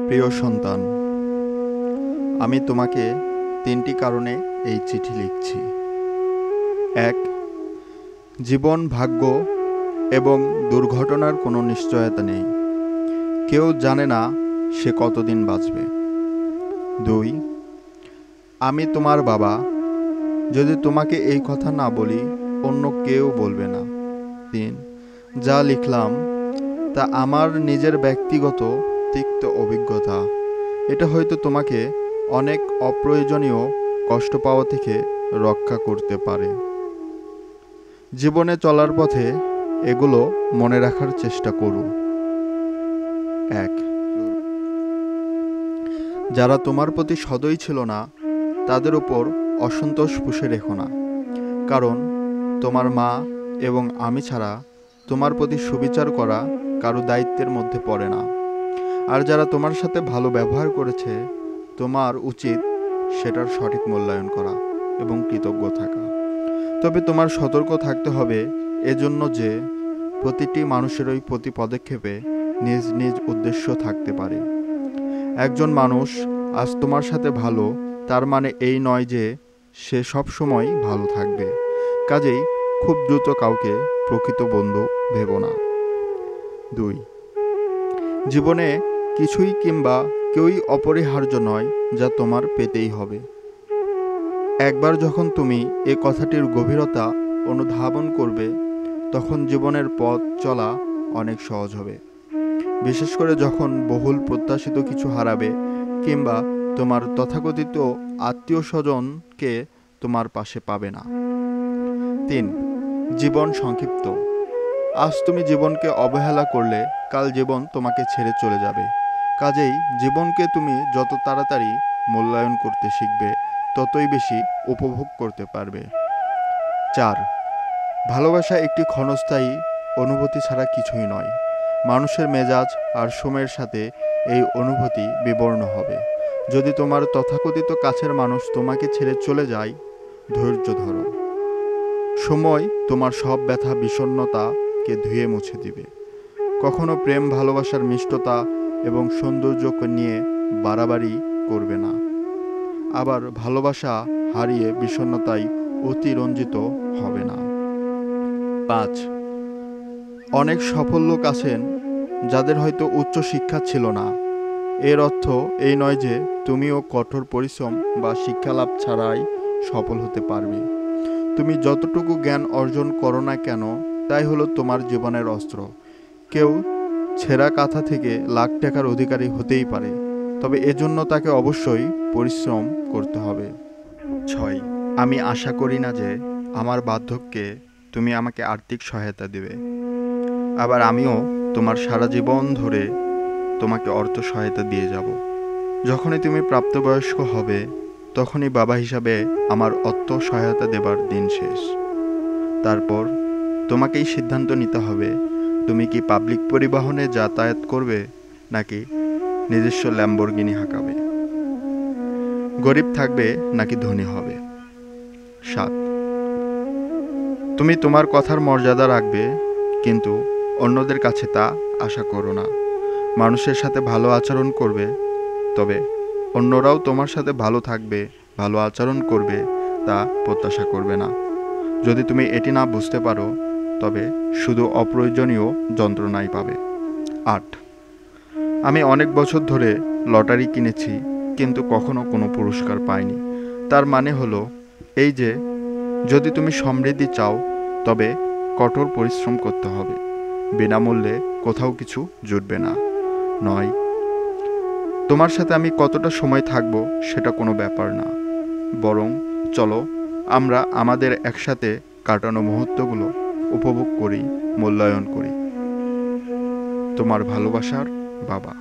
প্রিয় সন্তান, আমি তোমাকে ৩টি কারণে এই চিঠি লিখছি। ১. জীবন, ভাগ্য এবং দুর্ঘটনার কোনো নিশ্চয়তা নেই। কেউ জানে না সে কতদিন বাঁচবে। ২. আমি তোমার বাবা। যদি তোমাকে এই কথা না বলি, অন্য কেউ বলবে না। ৩. যা লিখলাম তা আমার নিজের ব্যক্তিগত তিক্ত অভিজ্ঞতা। এটা হয়তো তোমাকে অনেক অপ্রয়োজনীয় কষ্ট পাওয়া থেকে রক্ষা করতে পারে। জীবনে চলার পথে এগুলো মনে রাখার চেষ্টা করুন। ১. যারা তোমার প্রতি সদয় ছিল না, তাদের উপর অসন্তোষ পুষে রেখো না। কারণ তোমার মা এবং আমি ছাড়া তোমার প্রতি সুবিচার করা কারো দায়িত্বের মধ্যে পড়ে না। আর যারা তোমার সাথে ভালো ব্যবহার করেছে, তোমার উচিত সেটার সঠিক মূল্যায়ন করা এবং কৃতজ্ঞ থাকা। তবে তোমার সতর্ক থাকতে হবে এজন্য যে প্রতিটি মানুষেরই প্রতি পদক্ষেপে নিজ নিজ উদ্দেশ্য থাকতে পারে। একজন মানুষ আজ তোমার সাথে ভালো, তার মানে এই নয় যে সে সবসময় ভালো থাকবে। কাজেই খুব দ্রুত কাউকে প্রকৃত বন্ধু ভেবো না। ২. জীবনে কিছুই কিংবা কেউই অপরিহার্য নয় যা তোমার পেতেই হবে। একবার যখন তুমি এ কথাটির গভীরতা অনুধাবন করবে, তখন জীবনের পথ চলা অনেক সহজ হবে। বিশেষ করে যখন বহুল প্রত্যাশিত কিছু হারাবে কিংবা তোমার তথাকথিত আত্মীয় স্বজনকে তোমার পাশে পাবে না। ৩. জীবন সংক্ষিপ্ত। আজ তুমি জীবনকে অবহেলা করলে কাল জীবন তোমাকে ছেড়ে চলে যাবে। কাজেই জীবনকে তুমি যত তাড়াতাড়ি মূল্যায়ন করতে শিখবে, ততই বেশি উপভোগ করতে পারবে। ৪. ভালোবাসা একটি ক্ষণস্থায়ী অনুভূতি ছাড়া কিছুই নয়। মানুষের মেজাজ আর সময়ের সাথে এই অনুভূতি বিবর্ণ হবে। যদি তোমার তথাকথিত কাছের মানুষ তোমাকে ছেড়ে চলে যায়, ধৈর্য ধরো। সময় তোমার সব ব্যথা বিষণ্ণতাকে ধুয়ে মুছে দিবে। কখনো প্রেম ভালোবাসার মিষ্টতা এবং সৌন্দর্যকে নিয়ে বাড়াবাড়ি করবে না। আবার ভালোবাসা হারিয়ে বিষণ্ণতায় অতিরঞ্জিত হবে না। ৫. অনেক সফল লোক আছেন যাদের হয়তো উচ্চ শিক্ষা ছিল না। এর অর্থ এই নয় যে তুমিও কঠোর পরিশ্রম বা শিক্ষালাভ ছাড়াই সফল হতে পারবে। তুমি যতটুকু জ্ঞান অর্জন করো না কেন, তাই হলো তোমার জীবনের অস্ত্র। কেউ ছেঁড়া কাঁথা থেকে লাখ টাকার অধিকারী হতেই পারে, তবে এজন্য তাকে অবশ্যই পরিশ্রম করতে হবে। ৬. আমি আশা করি না যে আমার বার্ধক্যে তুমি আমাকে আর্থিক সহায়তা দেবে। আবার আমিও তোমার সারা জীবন ধরে তোমাকে অর্থ সহায়তা দিয়ে যাব। যখনই তুমি প্রাপ্তবয়স্ক হবে, তখনই বাবা হিসাবে আমার অর্থ সহায়তা দেবার দিন শেষ। তারপর তোমাকেই সিদ্ধান্ত নিতে হবে, তুমি কি পাবলিক পরিবহনে যাতায়াত করবে নাকি নিজস্ব ল্যাম্বরগিনি হাঁকাবে। গরিব থাকবে নাকি ধনী হবে। ৭. তুমি তোমার কথার মর্যাদা রাখবে, কিন্তু অন্যদের কাছে তা আশা করো না। মানুষের সাথে ভালো আচরণ করবে, তবে অন্যরাও তোমার সাথে ভালো থাকবে, ভালো আচরণ করবে তা প্রত্যাশা করবে না। যদি তুমি এটি না বুঝতে পারো, তবে শুধু অপ্রয়োজনীয় যন্ত্রণাই পাবে। ৮. আমি অনেক বছর ধরে লটারি কিনেছি, কিন্তু কখনো কোনো পুরস্কার পাইনি। তার মানে হলো এই যে, যদি তুমি সমৃদ্ধি চাও, তবে কঠোর পরিশ্রম করতে হবে। বিনামূল্যে কোথাও কিছু জুটবে না। ৯. তোমার সাথে আমি কতটা সময় থাকবো সেটা কোনো ব্যাপার না, বরং চলো আমরা আমাদের একসাথে কাটানো মুহূর্তগুলো উপভোগ করি, মূল্যায়ন করি। তোমার ভালোবাসার বাবা।